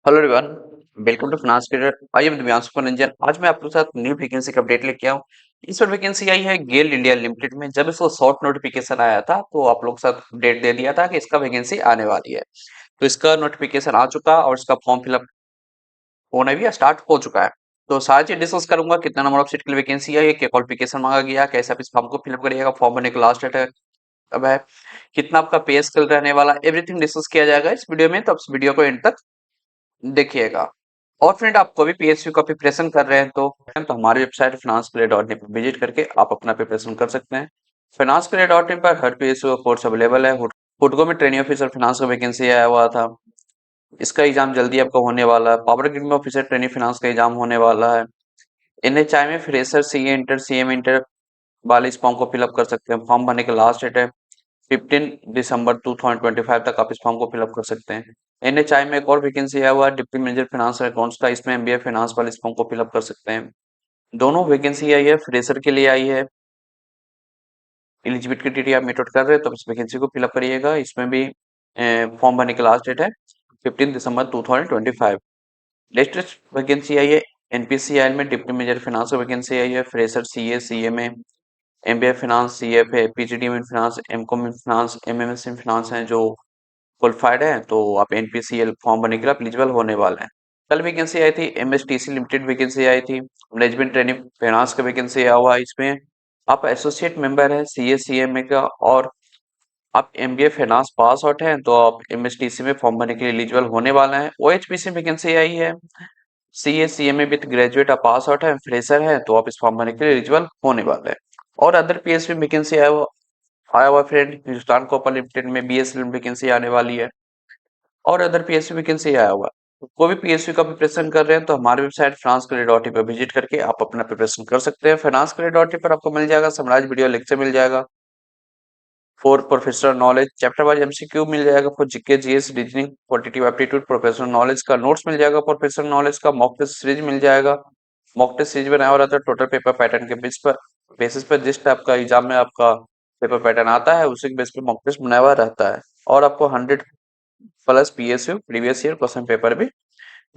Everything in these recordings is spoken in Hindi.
Hello everyone, welcome to finance period. I am Divyanshu Ranjan. आज मैं आप लोगों के साथ न्यू वैकेंसी का अपडेट लेके आऊँ। इस पर वैकेंसी आई है गेल इंडिया लिमिटेड में। जब इसको शॉर्ट नोटिफिकेशन आया था तो आप लोग के साथ अपडेट दे दिया था कि इसका वैकेंसी आने वाली है। तो इसका नोटिफिकेशन आ चुका और इसका फॉर्म फिलअप होना भी स्टार्ट हो चुका है। तो सारी चीज डिस्कस करूंगा, कितना नंबर ऑफ सीट के लिए वैकेंसी है, क्या क्वालिफिकेशन मांगा गया, कैसे आप इस फॉर्म को फिलअप करिएगा, फॉर्म भरने का लास्ट डेट है अब है, कितना आपका पे स्केल रहने वाला, एवरीथिंग डिस्कस किया जाएगा इस वीडियो में। तो आप इस वीडियो को एंड तक देखिएगा। और फ्रेंड, आप कोई भी पीएसयू का प्रिपरेशन कर रहे हैं तो हमारी वेबसाइट finance-play.in पर विजिट करके आप अपना प्रिपरेशन कर सकते हैं। finance-play.in पर हर पीएसयू का कोर्स अवेलेबल है। हुडको में ट्रेनिंग ऑफिसर फाइनेंस का वैकेंसी आया हुआ था, इसका एग्जाम जल्दी आपका होने वाला है। पावर ग्रिड में ऑफिसर ट्रेनिंग फाइनेंस का एग्जाम होने वाला है। एनएचआई में फ्रेशर सीएम इंटर वाले इस फॉर्म को फिलअप कर सकते हैं। फॉर्म भरने की लास्ट डेट है 15 दिसंबर 2025 तक आप इस फॉर्म को फिलअप कर सकते हैं। एनएचआई में एक और वैकेंसी आया हुआ है डिप्टी मैनेजर फाइनेंस अकाउंट्स का, इसमें एमबीए फाइनेंस वाले इस फॉर्म को फिलअप कर सकते हैं। दोनों वैकेंसी आई है, फ्रेशर के लिए आई है। एलिजिबिलिटी क्राइटेरिया आप मीट आउट कर रहे हैं तो इस वैकेंसी को फिलअप करिएगा। इसमें भी फॉर्म भरने की लास्ट डेट है 15 दिसंबर 2025। लेटेस्ट वैकेंसी आई है एनपीसीआई में डिप्टी मैनेजर फाइनेंस वैकेंसी आई है। फ्रेशर सीए सीए में एमबीए फाइनेंस, सीएफए, पीजीडी में फाइनेंस, एमकॉम में फाइनेंस, एमएमएस में फाइनेंस हैं जो क्वालिफाइड है तो आप एनपीसीएल फॉर्म भरने के लिए एलिजिबल होने वाले हैं। कल वैकेंसी आई थी एमएसटीसी लिमिटेड वैकेंसी आई थी, मैनेजमेंट ट्रेनिंग फाइनेंस का वैकेंसी आया हुआ है। इसमें आप एसोसिएट मेंबर है सीए सीएमए का और आप एमबीए फाइनेंस पास आउट हैं तो आप एमएसटीसी में फॉर्म भरने के लिए एलिजिबल होने वाले हैं। ओएचपीसी वैकेंसी आई है सीए सीएमए विद ग्रेजुएट आप पास आउट है, फ्रेशर है तो आप इस फॉर्म भरने के लिए एलिजिबल होने वाले हैं। और अदर पीएसपी वैकेंसी आया हुआ फ्रेंड हिंदुस्तान कॉपर लिमिटेड में बीएसएल वैकेंसी आने वाली है। और अदर पीएसयू वैकेंसी आया हुआ है। कोई भी पीएसयू का प्रिपरेशन कर रहे हैं तो हमारी वेबसाइट finance-play.in पर विजिट करके आप अपना प्रिपरेशन कर सकते हैं। finance-play.in पर आपको मिल जाएगा समराइज वीडियो लेक्चर मिल जाएगा for professional knowledge, chapter wise MCQ मिल जाएगा for GK GS reasoning quantitative aptitude, professional knowledge का नोट्स मिल जाएगा, प्रोफेशनल नॉलेज का मॉक टेस्ट सीरीज मिल जाएगा। मॉक टेस्ट सीरीज बनाया हुआ रहता है टोटल पेपर पैटर्न के बेसिस पर जिस टाइप का एग्जाम में आपका पेपर पैटर्न आता है उसी के बेस पे मॉक टेस्ट बनाया हुआ रहता है। और आपको 100+ PSU previous year question paper भी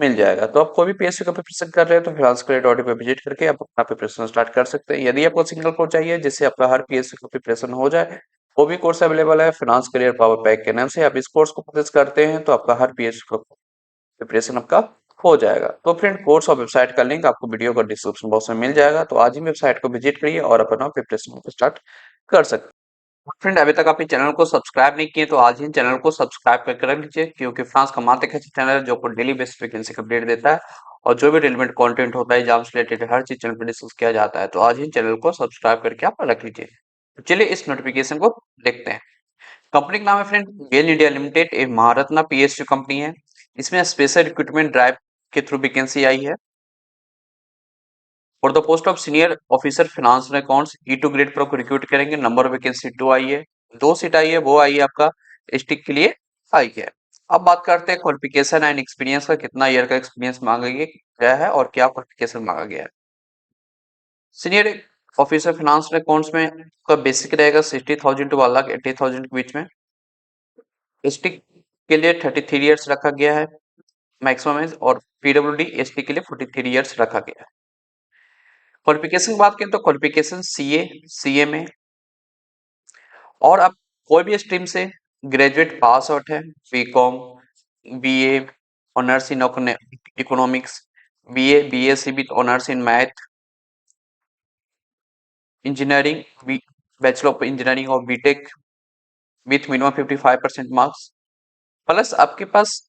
मिल जाएगा। तो आप कोई भी पीएसयू का प्रिपरेशन कर रहे हैं तो finance-play.in पे विजिट करके आप अपना प्रिपरेशन स्टार्ट कर सकते हैं। यदि आपको सिंगल कोर्स चाहिए जिससे आपका हर पीएसयू का प्रिपरेशन हो जाए, वो भी कोर्स अवेलेबल है फाइनेंस करियर पावर पैक के नाम से। आप इस कोर्स को परचेस करते हैं तो आपका हर पीएसयू का प्रिपरेशन आपका हो जाएगा। तो फ्रेंड, कोर्स और वेबसाइट का लिंक आपको वीडियो का डिस्क्रिप्शन बॉक्स में मिल जाएगा, तो आज ही वेबसाइट को विजिट करिए और अपना प्रिपरेशन को स्टार्ट कर सकते हैं। फ्रेंड, अभी तक आपने चैनल को सब्सक्राइब नहीं किए तो आज ही चैनल को सब्सक्राइब करके रख लीजिए, क्योंकि फ्रांस का मात्र एक ऐसा चैनल है जो आपको डेली बेसिस वैकेंसी का अपडेट देता है और जो भी रिलेवेंट कंटेंट होता है एग्जाम से रिलेटेड हर चीज चैनल पर डिस्कस किया जाता है। तो आज ही चैनल को सब्सक्राइब करके आप रख लीजिए। तो चलिए इस नोटिफिकेशन को देखते हैं। कंपनी का नाम है फ्रेंड गेल इंडिया लिमिटेड, एक महारत्ना पीएसयू कंपनी है। इसमें स्पेशल रिक्रूटमेंट ड्राइव के थ्रू वैकेंसी आई है for the post of senior officer finance and accounts E2 grade पर आपको रिक्रूट करेंगे। नंबर ऑफ वैकेंसी 2 आई है, 2 सीट आई है, वो आई है आपका स्टिक के लिए आई है। अब बात करते हैं क्वालिफिकेशन एंड एक्सपीरियंस का, कितना ईयर का एक्सपीरियंस मांगा गया है और क्या क्वालिफिकेशन मांगा गया है। Senior officer finance and accounts में का बेसिक रहेगा 60,000 टू 1,80,000 के बीच में। स्टिक के लिए 33 ईयर्स रखा गया है मैक्सिमम एज, और पीडब्ल्यूडी एसटी के लिए 43 ईयर्स रखा गया है। क्वालिफिकेशन की बात करें तो क्वालिफिकेशन सीए सीए में, और आप कोई भी स्ट्रीम से ग्रेजुएट पास आउट है, BCom, BA honours in economics, BA BSc with honours in math, engineering, bachelor of engineering और BTech with minimum 55% marks, plus आपके पास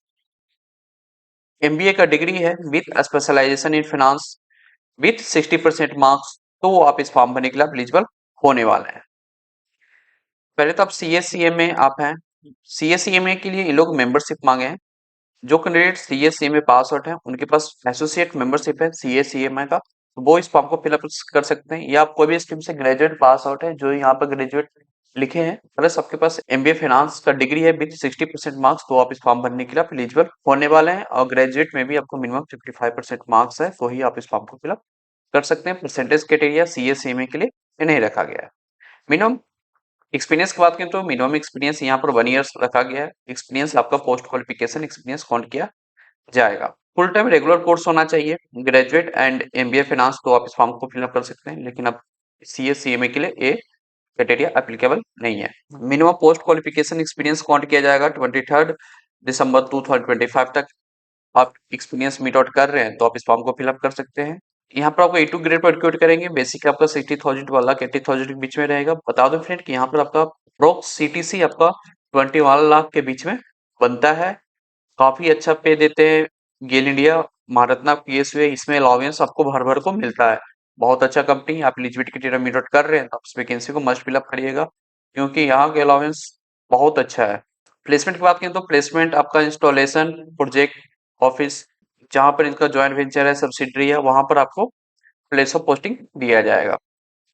एमबीए का डिग्री है with specialisation in finance with 60% marks, तो वो आप इस फॉर्म भरने के लिए एलिजिबल होने वाले हैं। पहले तो आप सीएससीएमए आप हैं। सीएससीएमए के लिए ये लोग मेंबरशिप मांगे हैं। जो कैंडिडेट सीएससीएमए पास आउट है उनके पास एसोसिएट मेंबरशिप है सीएससीएमए का, तो वो इस फॉर्म को फिलअप कर सकते हैं। या आप कोई भी स्ट्रीम से ग्रेजुएट पास आउट है, जो यहाँ पर ग्रेजुएट लिखे हैं, प्लस आपके पास एमबीए फाइनेंस का डिग्री है विथ 60% मार्क्स, तो आप इस फॉर्म भरने के लिए आप एलिजिबल होने वाले हैं। और ग्रेजुएट में भी आपको मिनिमम 55% मार्क्स है, तो ही आप इस फॉर्म को फिलअप कर सकते हैं। परसेंटेज क्राइटेरिया सीएससीएमए के लिए नहीं रखा गया है। मिनिमम एक्सपीरियंस की बात करें तो मिनिमम एक्सपीरियंस यहाँ पर 1 ईयर रखा गया है। एक्सपीरियंस आपका पोस्ट क्वालिफिकेशन एक्सपीरियंस काउंट किया जाएगा। फुल टाइम रेगुलर कोर्स होना चाहिए। ग्रेजुएट एंड एमबीए फाइनेंस तो आप इस फॉर्म को फिलअप कर सकते हैं, लेकिन अब सीए सीएमए के लिए ये क्राइटेरिया एप्लीकेबल नहीं है। Minimum post qualification experience count किया जाएगा 23 दिसंबर 2025 तक। आप एक्सपीरियंस मीट आउट कर रहे हैं तो आप इस फॉर्म को फिलअप कर सकते हैं। यहाँ पर आपको A2 ग्रेड पर रिक्रूट करेंगे। बेसिक आपका 60,000 वाला 80,000 के बीच में रहेगा। बता दो फ्रेंड कि यहाँ पर आपका अप्रोक्स सीटीसी आपका 21 लाख के बीच में बनता है। काफी अच्छा पे देते हैं। गेल इंडिया, महारत्ना, पीएसयू, इसमें अलाउंस आपको भर भर को मिलता है। बहुत अच्छा कंपनी। आप एलिजिबिलिटी क्राइटेरिया मीट आउट कर रहे हैं तो आप इस वैकेंसी को मस्ट फिलअप करिएगा, क्योंकि यहाँ के अलाउंस बहुत अच्छा है। प्लेसमेंट की बात करें तो प्लेसमेंट आपका इंस्टॉलेशन प्रोजेक्ट ऑफिस, जहां पर इनका ज्वाइंट वेंचर है, सब्सिडरी है, वहां पर आपको प्लेस ऑफ पोस्टिंग दिया जाएगा।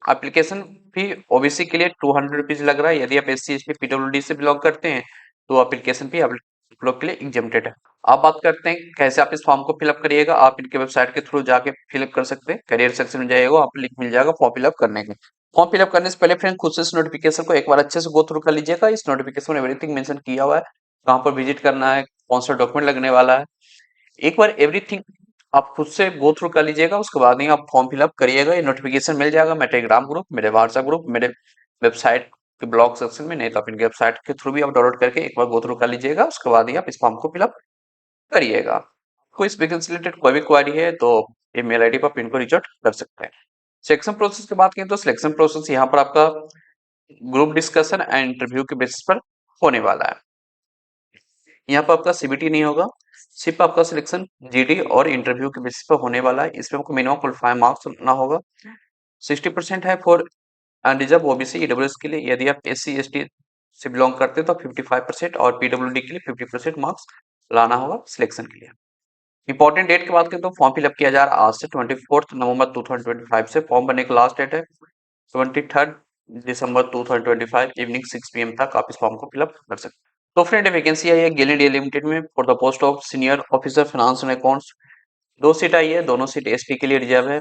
एप्लीकेशन फी ओबीसी के लिए 200 रुपीज लग रहा है। यदि आप SC ST PWD से बिलोंग करते हैं तो एप्लीकेशन फी आप लोग के लिए एग्जेम्प्टेड है। अब बात करते हैं कैसे आप इस फॉर्म को फिलअप करिएगा। आप इनके वेबसाइट के थ्रू जाके फिलअप कर सकते हैं। करियर सेक्शन में जाइएगा, आपको लिंक मिल जाएगा फॉर्म फिलअप करने के। फॉर्म फिलअप करने से पहले फ्रेंड खुद से इस नोटिफिकेशन को एक बार अच्छे से गो थ्रू कर लीजिएगा। इस नोटिफिकेशन में एवरीथिंग मेंशन किया हुआ है, कहाँ पर विजिट करना है, कौन सा डॉक्यूमेंट लगने वाला है। एक बार एवरीथिंग आप खुद से गो थ्रू कर लीजिएगा, उसके बाद ही आप फॉर्म फिलअप करिएगा। ये नोटिफिकेशन मिल जाएगा मेरे टेलीग्राम ग्रुप, मेरे व्हाट्सएप ग्रुप, मेरे वेबसाइट के ब्लॉग सेक्शन में। नहीं तो आप इनके वेबसाइट के थ्रू भी आप डाउनलोड करके एक बार गो थ्रू कर लीजिएगा, उसके बाद ही आप इस फॉर्म को फिलअप करिएगा। कोई इस वैकेंसी रिलेटेड कोई भी क्वेरी है तो ये मेल आईडी पर आप इनको रीच आउट कर सकते हैं। सिलेक्शन प्रोसेस की बात करें तो सिलेक्शन प्रोसेस यहाँ पर आपका ग्रुप डिस्कशन एंड इंटरव्यू के बेसिस पर होने वाला है। यहाँ पर आपका सीबीटी नहीं होगा, सिर्फ आपका सिलेक्शन जीडी और इंटरव्यू के बेसिस पर होने वाला है। इसमें आपको मिनिमम क्वालिफाइंग मार्क्स ना होगा। 60% है फॉर अनरिजर्व ओबीसी ईडब्ल्यूएस के लिए। यदि आप SC ST से बिलोंग करते हैं तो 55% और पीडब्ल्यूडी के लिए 50% मार्क्स लाना होगा सिलेक्शन के लिए। इंपॉर्टेंट डेट की बात करें तो फॉर्म फिलअप किया जा रहा है आज से 24 नवंबर 2025 से। फॉर्म भरने की लास्ट डेट है 23 दिसंबर 2025 इवनिंग 6 PM तक आप इस फॉर्म को फिलअप कर सकते हैं। तो फ्रेंड वैकेंसी आई है गेल इंडिया लिमिटेड में for the post of senior officer finance and accounts. 2 seat आई है, दोनों सीट एसटी के लिए रिजर्व है।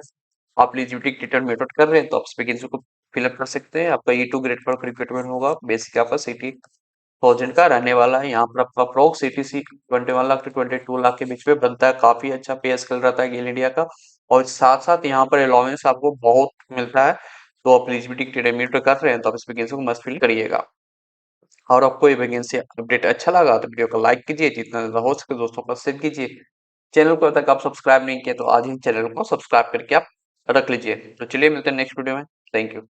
आप एलिजिबिलिटी क्राइटेरिया मीट आउट कर रहे हैं तो आप इस वैकेंसी को फिलअप कर सकते हैं। आपका E2 ग्रेड पर रिक्रूटमेंट होगा। बेसिक आपका 60,000 का रहने वाला है। यहाँ पर आपका अप्रोक्स सीटीसी 21 लाख से 22 लाख के बीच में बनता है। काफी अच्छा पे स्केल रहता है गेल इंडिया का, और साथ साथ यहाँ पर अलाउंस आपको बहुत मिलता है। तो आप एलिजिबिलिटी क्राइटेरिया मीट कर रहे हैं तो आप इस वैकेंसी को मस्ट फिल करिएगा। और आपको ये वैकेंसी अपडेट अच्छा लगा तो वीडियो को लाइक कीजिए, जितना ज्यादा हो सके दोस्तों को शेयर कीजिए। चैनल को अभी तक आप सब्सक्राइब नहीं किया तो आज ही चैनल को सब्सक्राइब करके आप रख लीजिए। तो चलिए मिलते हैं नेक्स्ट वीडियो में। Thank you.